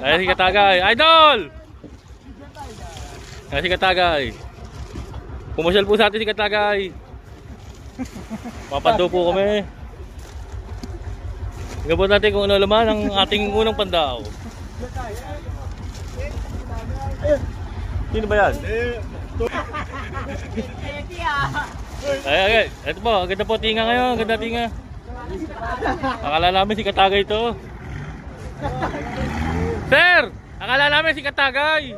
Ayan si Katagay. Idol! Ayan si Katagay. Pumasyal po sa atin si Katagay. Papando po kami. Tingnan po natin kung ano laman ang ating unang pandaw. Sino ba yan? Ay, ito po, ang ganda po tinga ngayon, ang ganda tinga. Akala namin si Katagay ito. Sir! Akala namin si Katagay.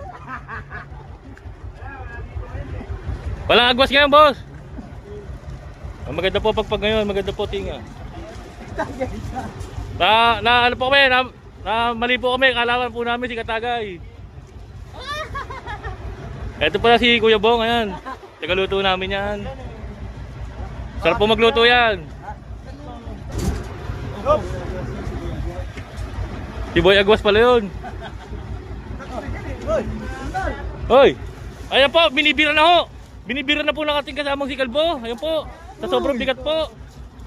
Walang agwas ngayon, boss. Maganda po pagpag ngayon, maganda po tinga. Ano po kami, mali po kami, akala po namin si Katagay. Ito pala si Kuya Bong, ayan. Tagaluto namin yan. Sarap po magluto yan. Si Boy Agwas pala yun. Hoy! Ayan po, binibira na ho. Binibira na po ng ating kasamang si Kalbo. Ayan po, sa sobrang bigat po.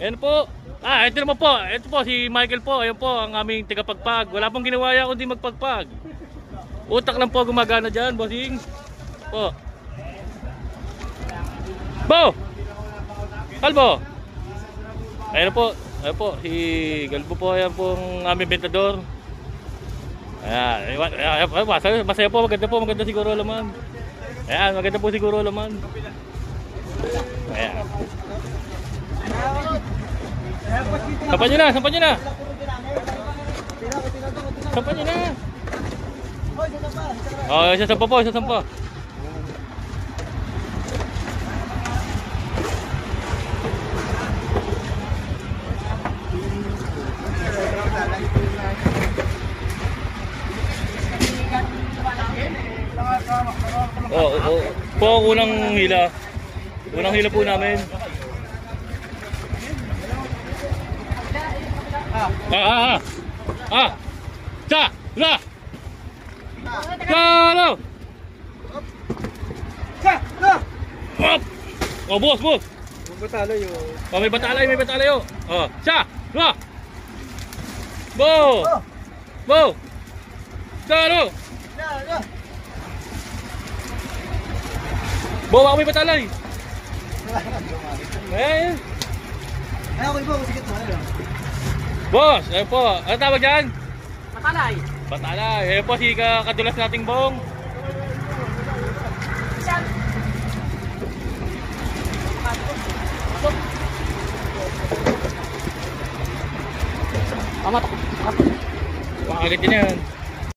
Ayan po. Ito naman po. Ito po, si Michael po. Ayan po, ang aming tagapagpag. Wala pong ginawa yan kundi magpagpag. Utak lang po gumagana dyan, bossing. Po. Bo! Kalbo! Ayan po. Ayan po, si Kalbo po. Ayan po ang aming bentador. Ayan. Masaya po, maganda siguro laman. Ayan, maganda po siguro laman. Ayan. Sampan nyo na, sampan nyo na. Sampan nyo na. Oh, isa sampa po, isa sampa. Po ang unang hila. Unang hila po namin. Sa! La! Kalo! Sa! La! Hop! Oh, boss! Batalay oh. Oh, may batalay oh. Oh, sa! La! Bo! Kalo! La! Bo, ako may batalay. Ay, ako iba, sige to. Boss, ayun po. Ano tawag dyan? Batalay. Batalay. Ayun po si kadulas nating Bong. Pamatok. Makagat din yan.